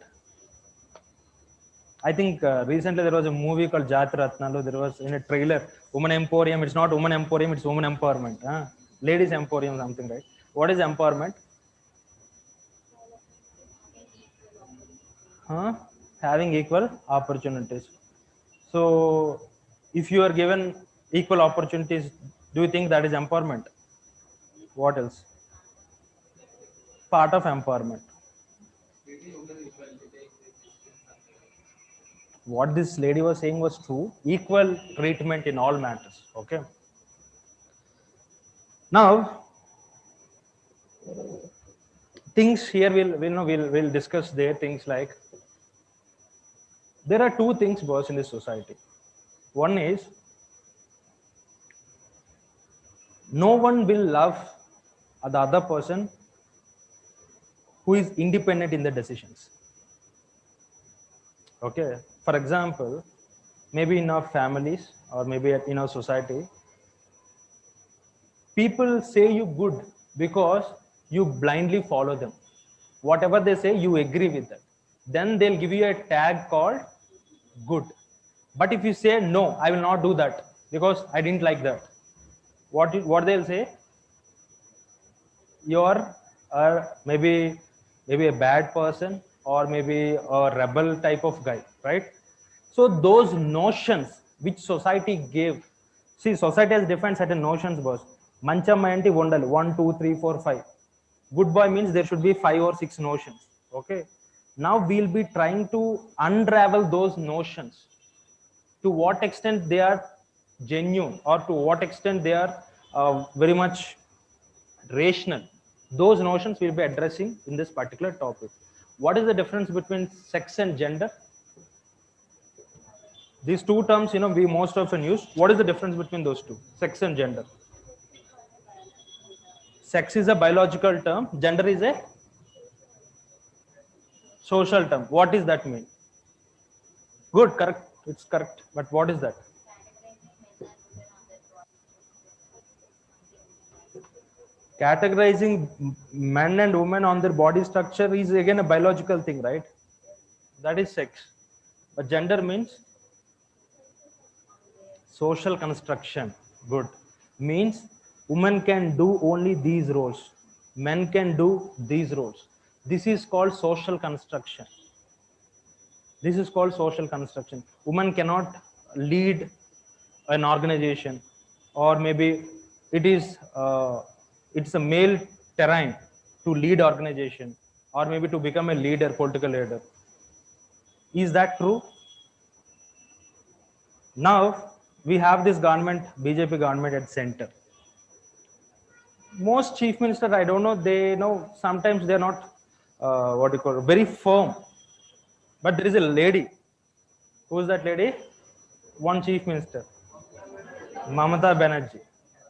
I think recently there was a movie called Jati Ratnalu. There was in a trailer, Woman Emporium. It's not Woman Emporium, it's Woman Empowerment. Ladies Emporium, something, right? What is empowerment? Having equal opportunities. So, if you are given equal opportunities, do you think that is empowerment? What else? Part of empowerment. What this lady was saying was true. Equal treatment in all matters. Okay. Now, things here we'll discuss there. Things like there are two things, boss, in this society. One is no one will love the other person who is independent in the decisions. Okay. For example, maybe in our families or maybe in our society, people say you good because you blindly follow them. Whatever they say, you agree with them. Then they'll give you a tag called good. But if you say, no, I will not do that because I didn't like that, what they'll say? You're maybe a bad person or maybe a rebel type of guy, right? So those notions which society gave, see, society has defined certain notions, boss. Manchamayanti Vondali, 1, 2, 3, 4, 5. Good boy means there should be 5 or 6 notions. Okay. Now we'll be trying to unravel those notions. To what extent they are genuine or to what extent they are very much rational. Those notions we'll be addressing in this particular topic. What is the difference between sex and gender? These two terms, we most often use. What is the difference between those two, sex and gender? Sex is a biological term. Gender is a social term. What does that mean? Good, correct. It's correct. But what is that? Categorizing men and women on their body structure is again a biological thing, right? That is sex. But gender means social construction. Good. Means women can do only these roles. Men can do these roles. This is called social construction. This is called social construction. Women cannot lead an organization, or maybe it's a male terrain to lead organization, or maybe to become a leader, political leader. Is that true? Now we have this government, BJP government at center. Most chief ministers, I don't know, they know sometimes they're not very firm. But there is a lady. Who is that lady? One chief minister, Mamata Banerjee.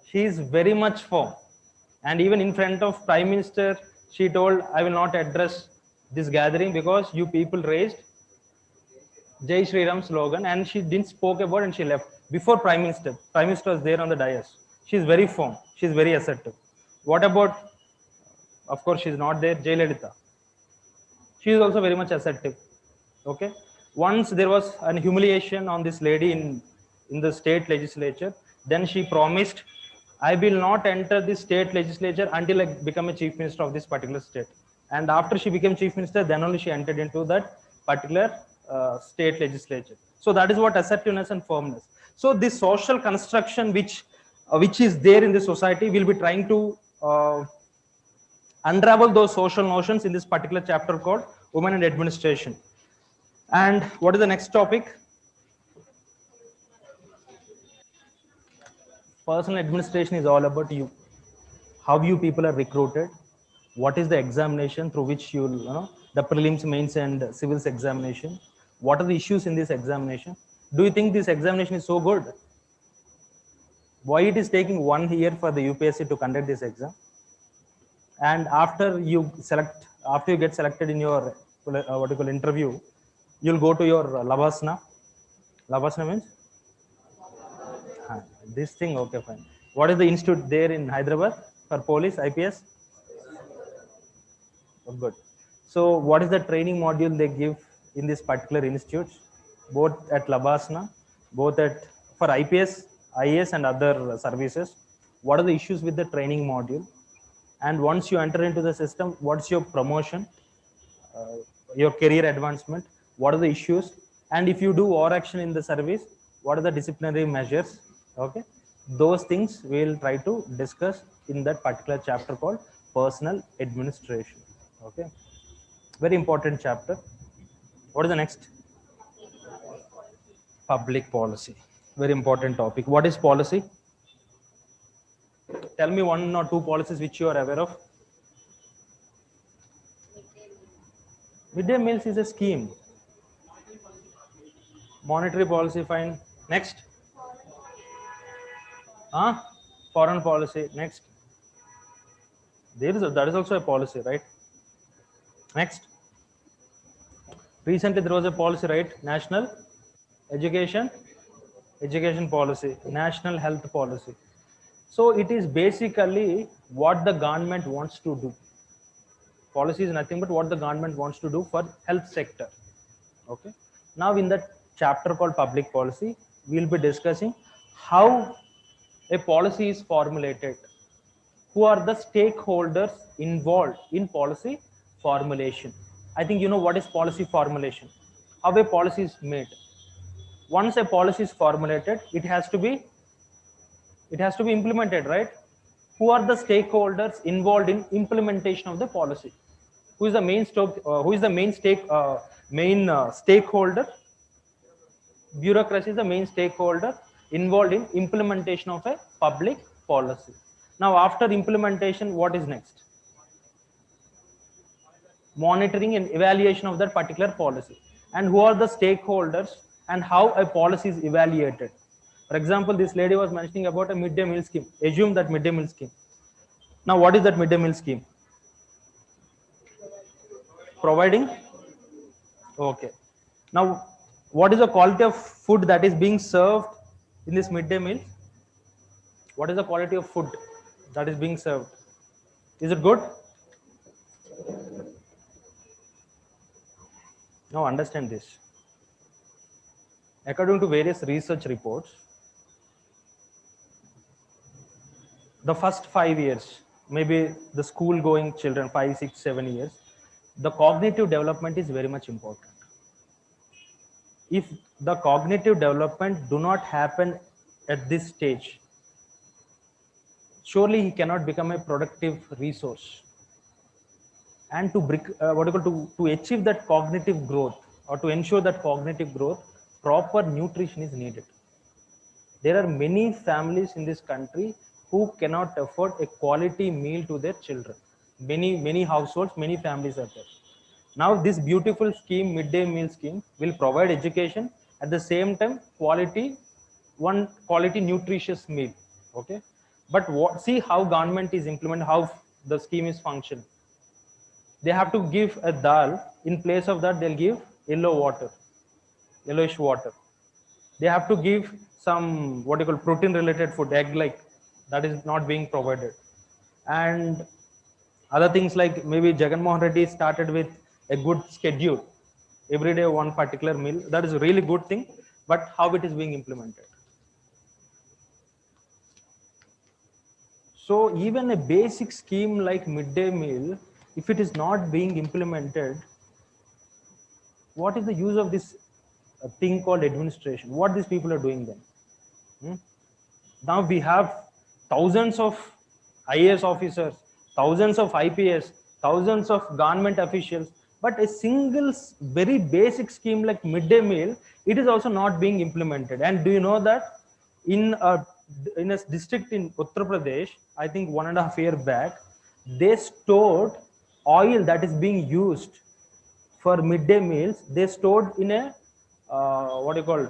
She is very much firm. And even in front of Prime Minister, she told, I will not address this gathering because you people raised Jai Shri Ram slogan, and she didn't spoke about it and she left. Before Prime Minister was there on the dais. She is very firm. She is very assertive. What about, of course, she is not there, Jayalalitha. She is also very much assertive. Okay. Once there was an humiliation on this lady in in the state legislature. Then she promised, I will not enter the state legislature until I become a chief minister of this particular state. And after she became chief minister, then only she entered into that particular state legislature. So that is what assertiveness and firmness. So this social construction which is there in the society, will be trying to unravel those social notions in this particular chapter called Women and Administration. And what is the next topic? Personal administration is all about you, how you people are recruited, what is the examination through which you know, the prelims, mains and civils examination, what are the issues in this examination. Do you think this examination is so good? Why it is taking 1 year for the UPSC to conduct this exam? And after you get selected in your what you call interview, you'll go to your Labasna. Labasna means this thing. Okay, fine. What is the institute there in Hyderabad for police, IPS? Oh, good. So what is the training module they give in this particular institute, both at Labasna, both at for IPS, IAS and other services? What are the issues with the training module? And once you enter into the system, what's your promotion, your career advancement? What are the issues? And if you do or action in the service, what are the disciplinary measures? Okay, those things we'll try to discuss in that particular chapter called personal administration. Okay, very important chapter. What is the next? Public policy. Very important topic. What is policy? Tell me 1 or 2 policies which you are aware of. Midday meals is a scheme. Monetary policy, fine. Next. Foreign policy. Next. That is also a policy, right? Next. Recently there was a policy, right? National education policy, national health policy. So it is basically what the government wants to do. Policy is nothing but what the government wants to do for health sector. Okay. Now in that chapter called public policy, we'll be discussing how a policy is formulated. Who are the stakeholders involved in policy formulation? I think you know what is policy formulation, how a policy is made. Once a policy is formulated, it has to be implemented, right? Who are the stakeholders involved in implementation of the policy? Who is the main stakeholder? Bureaucracy is the main stakeholder involved in implementation of a public policy. Now after implementation, what is next? Monitoring and evaluation of that particular policy. And who are the stakeholders and how a policy is evaluated? For example, this lady was mentioning about a midday meal scheme. Assume that midday meal scheme. Now what is that midday meal scheme? Providing. Okay. Now what is the quality of food that is being served in this midday meal? What is the quality of food that is being served? Is it good? Now understand this. According to various research reports, the first 5 years, maybe the school going children, 5, 6, 7 years, the cognitive development is very much important. If the cognitive development do not happen at this stage, surely he cannot become a productive resource. And to achieve that cognitive growth, or to ensure that cognitive growth, proper nutrition is needed. There are many families in this country who cannot afford a quality meal to their children. Many households, many families are there. Now this beautiful scheme, midday meal scheme, will provide education, at the same time quality nutritious meal. Okay, but see how government is implementing, how the scheme is functioning. They have to give a dal, in place of that they'll give yellowish water. They have to give some protein related food, egg like, that is not being provided. And other things like maybe Jagan Mohan Reddy started with a good schedule, every day one particular meal. That is a really good thing, but how it is being implemented? So even a basic scheme like midday meal, if it is not being implemented, what is the use of this thing called administration? What these people are doing then? Hmm? Now we have thousands of IAS officers, thousands of IPS, thousands of government officials, but a single very basic scheme like midday meal, it is also not being implemented. And do you know that in a district in Uttar Pradesh, I think 1.5 years back, they stored oil that is being used for midday meals. They stored in a what do you call,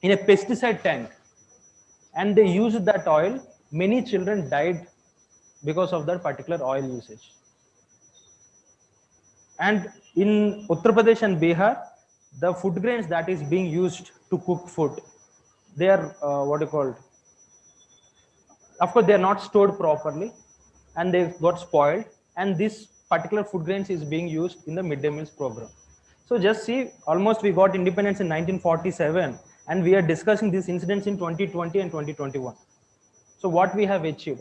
in a pesticide tank, and they used that oil. Many children died because of that particular oil usage. And in Uttar Pradesh and Bihar, the food grains that is being used to cook food, they are what you called, of course they are not stored properly and they got spoiled, and this particular food grains is being used in the midday meals program. So just see, almost we got independence in 1947 and we are discussing these incidents in 2020 and 2021. So what we have achieved,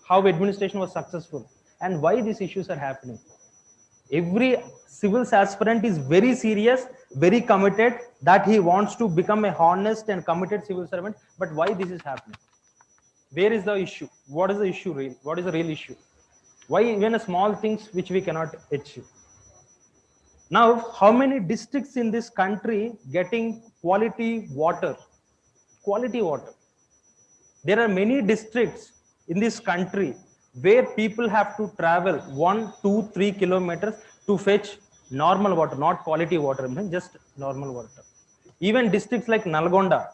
how administration was successful, and why these issues are happening. Every civil aspirant is very serious, very committed that he wants to become a honest and committed civil servant. But why this is happening? Where is the issue? What is the issue real? What is the real issue? Why even a small things which we cannot achieve? Now, how many districts in this country getting quality water? Quality water. There are many districts in this country where people have to travel 1, 2, 3 kilometers to fetch normal water, not quality water, just normal water. Even districts like Nalgonda,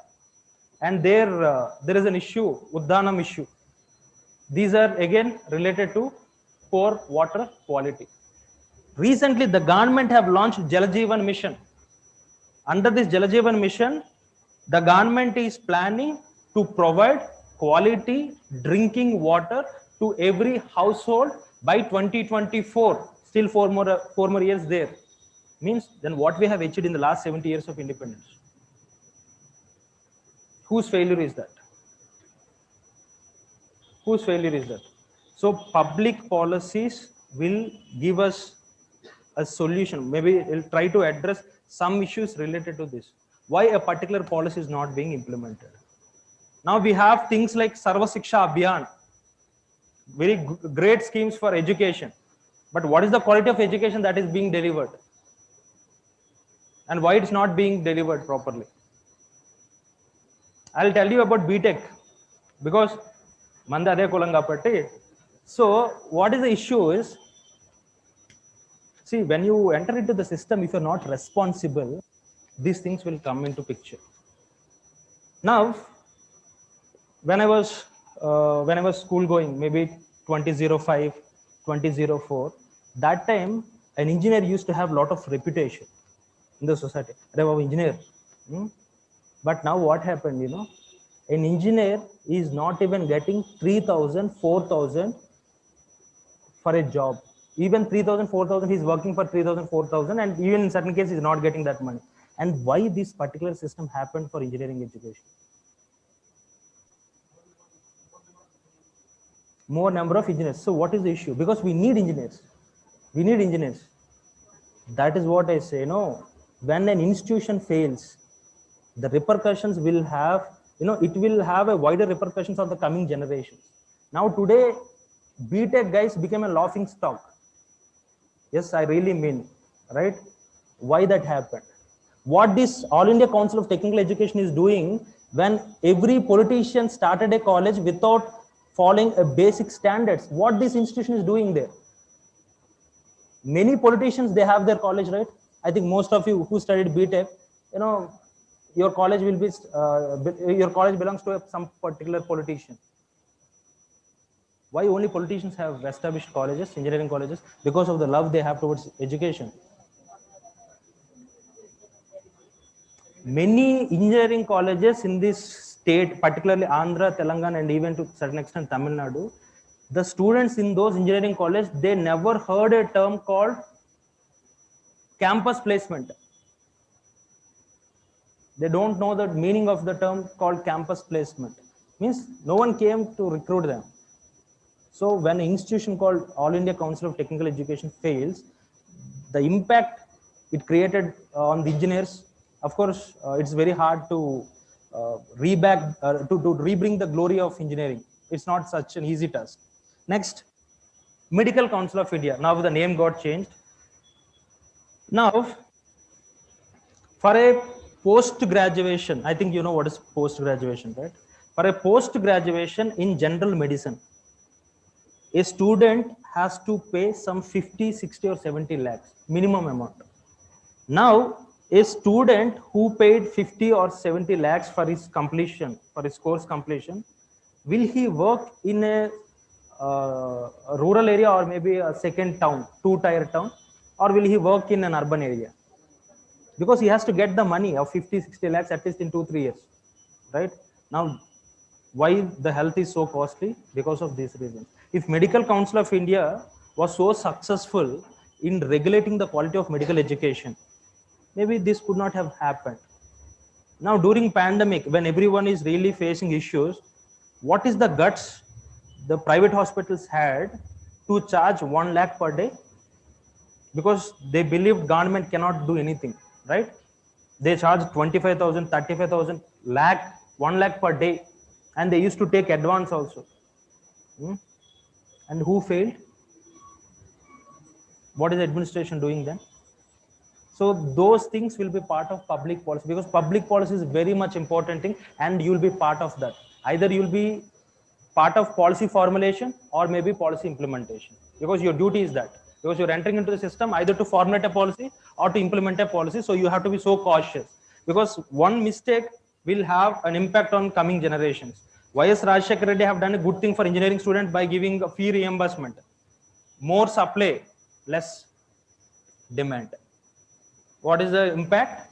and there is an issue, Uddanam issue. These are again related to poor water quality. Recently, the government have launched Jal Jeevan Mission. Under this Jal Jeevan Mission, the government is planning to provide quality drinking water to every household by 2024. Still four more years there. Means then what we have achieved in the last 70 years of independence. Whose failure is that? Whose failure is that? So public policies will give us a solution. Maybe it'll try to address some issues related to this. Why a particular policy is not being implemented? Now we have things like Sarva Shiksha Abhiyan, very great schemes for education. But what is the quality of education that is being delivered? And why it's not being delivered properly? I'll tell you about BTech, because Manda Ade Kolanga Patti. So what is the issue is, see, when you enter into the system, if you're not responsible, these things will come into picture. Now, when I was school going, maybe 2005, 2004, that time an engineer used to have a lot of reputation in the society. They were engineer. But now what happened, you know, an engineer is not even getting 3,000, 4,000 for a job. Even 3,000, 4,000, he's working for 3,000, 4,000, and even in certain cases, he's not getting that money. And why this particular system happened for engineering education? More number of engineers. So what is the issue? Because we need engineers. We need engineers. That is what I say. No, when an institution fails, the repercussions will have, you know, it will have a wider repercussions on the coming generations. Now today, BTech guys became a laughing stock. Yes, I really mean, right? Why that happened? What this All India Council of Technical Education is doing, when every politician started a college without following a basic standards, what this institution is doing there? Many politicians, they have their college, right? I think most of you who studied BTech, you know, your college will be, your college belongs to some particular politician. Why only politicians have established colleges, engineering colleges? Because of the love they have towards education. Many engineering colleges in this state, particularly Andhra, Telangana, and even to a certain extent Tamil Nadu, the students in those engineering colleges, they never heard a term called campus placement. They don't know the meaning of the term called campus placement. Means no one came to recruit them. So when an institution called All India Council of Technical Education fails, the impact it created on the engineers, of course, it's very hard to to rebring the glory of engineering. It's not such an easy task. Next, Medical Council of India. Now the name got changed. Now, for a post-graduation, I think you know what is post-graduation, right? For a post-graduation in general medicine, a student has to pay some 50, 60 or 70 lakhs minimum amount. Now, a student who paid 50 or 70 lakhs for his completion, for his course completion, will he work in a rural area or maybe a second town, two-tier town, or will he work in an urban area? Because he has to get the money of 50, 60 lakhs at least in 2-3 years, right? Now, why the health is so costly? Because of these reasons. If Medical Council of India was so successful in regulating the quality of medical education, maybe this could not have happened. Now, during pandemic, when everyone is really facing issues, what is the guts the private hospitals had to charge 1 lakh per day? Because they believed government cannot do anything, right? They charge 25,000, 35,000 lakh, 1 lakh per day, and they used to take advance also. And who failed? What is the administration doing then? So those things will be part of public policy, because public policy is very much important thing, and you will be part of that. Either you will be part of policy formulation or maybe policy implementation, because your duty is that, because you're entering into the system either to formulate a policy or to implement a policy. So you have to be so cautious, because one mistake will have an impact on coming generations. YS Rajshekar Reddy have done a good thing for engineering students by giving a fee reimbursement. More supply, less demand. What is the impact?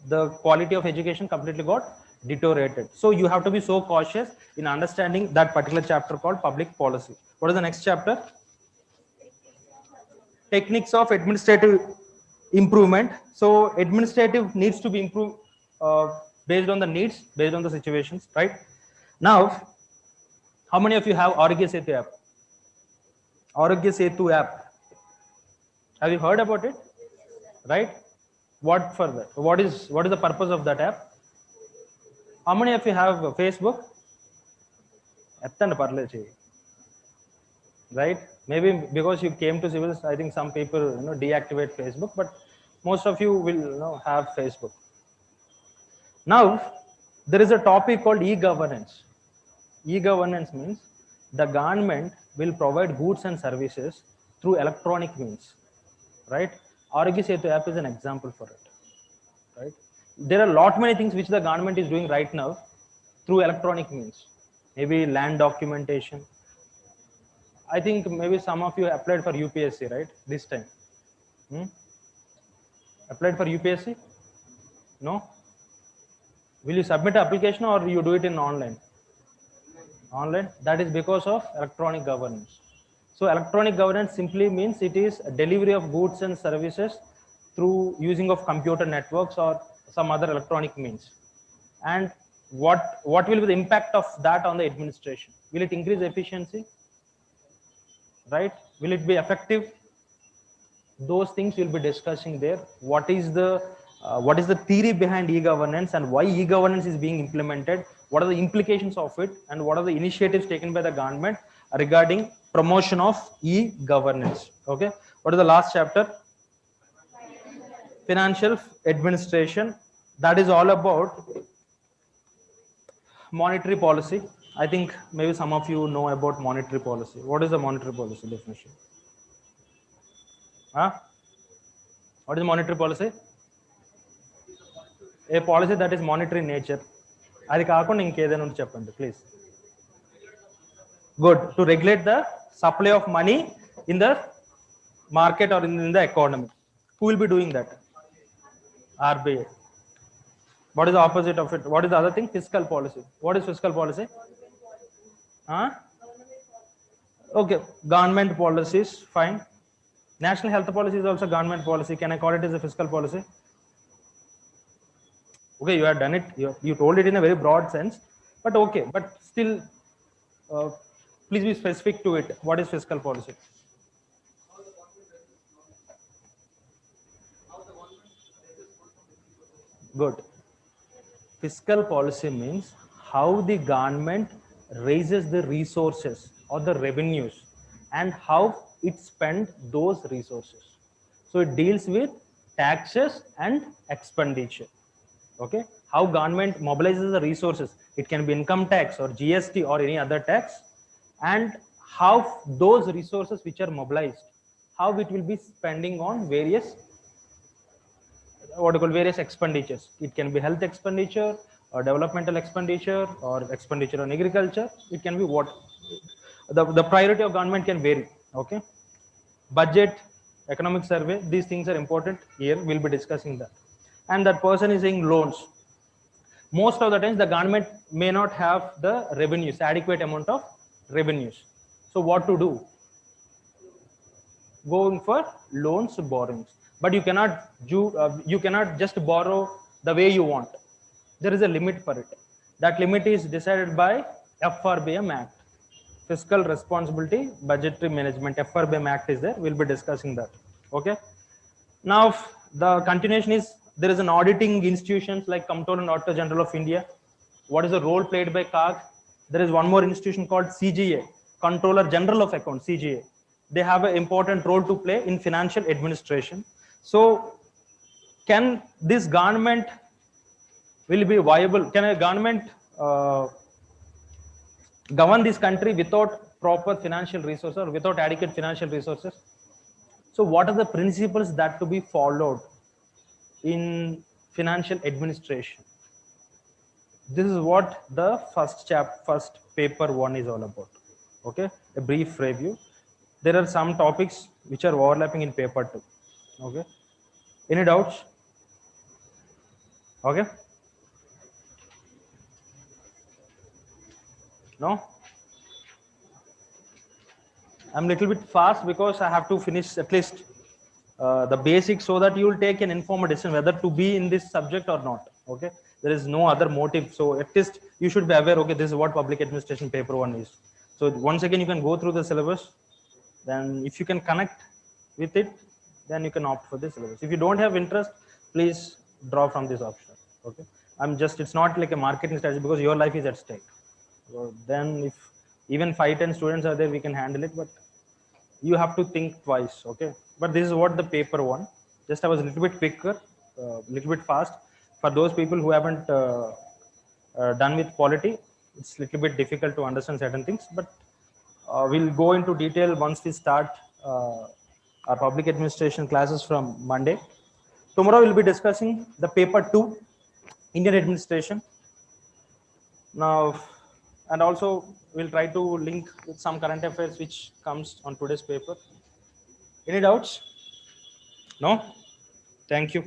The quality of education completely got deteriorated. So you have to be so cautious in understanding that particular chapter called public policy. What is the next chapter? Techniques of administrative improvement. So administrative needs to be improved based on the needs, based on the situations, right? Now, how many of you have Arogya Setu app? Arogya Setu app. Have you heard about it? Right? What for that? What is the purpose of that app? How many of you have Facebook? Right? Maybe because you came to civils, I think some people deactivate Facebook, but most of you will have Facebook. Now, there is a topic called e-governance. E-governance means the government will provide goods and services through electronic means, right? Arogya Setu app is an example for it, right? There are a lot many things which the government is doing right now through electronic means. Maybe land documentation. I think maybe some of you applied for UPSC, right? This time. Applied for UPSC? No? Will you submit an application or you do it in online? Online? That is because of electronic governance. So electronic governance simply means it is a delivery of goods and services through using of computer networks or some other electronic means. And what will be the impact of that on the administration? Will it increase efficiency? Right? Will it be effective? Those things we'll be discussing there. What is the theory behind e-governance and why e-governance is being implemented? What are the implications of it, and what are the initiatives taken by the government regarding promotion of e-governance? Okay. What is the last chapter? Financial administration. That is all about monetary policy. I think maybe some of you know about monetary policy. What is the monetary policy definition? What is monetary policy? A policy that is monetary in nature. Adi kaakunda inkedana undu cheppandi, please. Good. To regulate the supply of money in the market or in the economy. Who will be doing that? RBI. What is the opposite of it? What is the other thing? Fiscal policy. What is fiscal policy? Okay, government policies, fine. National health policy is also government policy. Can I call it as a fiscal policy? Okay, you have done it. You told it in a very broad sense, but okay. But still, Please be specific to it. What is fiscal policy? Good. Fiscal policy means how the government raises the resources or the revenues and how it spends those resources. So it deals with taxes and expenditure. Okay, how government mobilizes the resources. It can be income tax or GST or any other tax, and how those resources which are mobilized, how it will be spending on various what you call various expenditures. It can be health expenditure or developmental expenditure or expenditure on agriculture. It can be what the priority of government can vary. Okay, budget, economic survey, these things are important here. We'll be discussing that. And that person is saying loans. Most of the times the government may not have the revenues, adequate amount of revenues. So what to do? Going for loans, borrowings. But you cannot just borrow the way you want. There is a limit for it. That limit is decided by FRBM Act. Fiscal Responsibility Budgetary Management, FRBM Act is there. We'll be discussing that. Okay. Now the continuation is, there is an auditing institutions like Comptroller and Auditor General of India. What is the role played by CAG? There is one more institution called CGA, Comptroller General of Accounts, CGA. They have an important role to play in financial administration. So can this government will be viable? Can a government govern this country without proper financial resources or without adequate financial resources? So what are the principles that to be followed in financial administration? This is what the first paper 1 is all about. Okay, a brief review. There are some topics which are overlapping in paper 2. Okay, any doubts? Okay, no, I'm a little bit fast because I have to finish at least the basics so that you will take an informed decision whether to be in this subject or not. Okay, there is no other motive. So at least you should be aware, okay, this is what public administration paper 1 is. So once again, you can go through the syllabus. Then if you can connect with it, then you can opt for this syllabus. If you don't have interest, please draw from this option. Okay, it's not like a marketing strategy because your life is at stake. So then if even 5-10 students are there, we can handle it, but you have to think twice. Okay, but this is what the paper 1. Just I was a little bit quicker, little bit fast. For those people who haven't done with quality, it's a little bit difficult to understand certain things, but we'll go into detail once we start our public administration classes from Monday. Tomorrow we'll be discussing the paper 2, Indian administration. Now, and also we'll try to link with some current affairs which comes on today's paper. Any doubts? No? Thank you.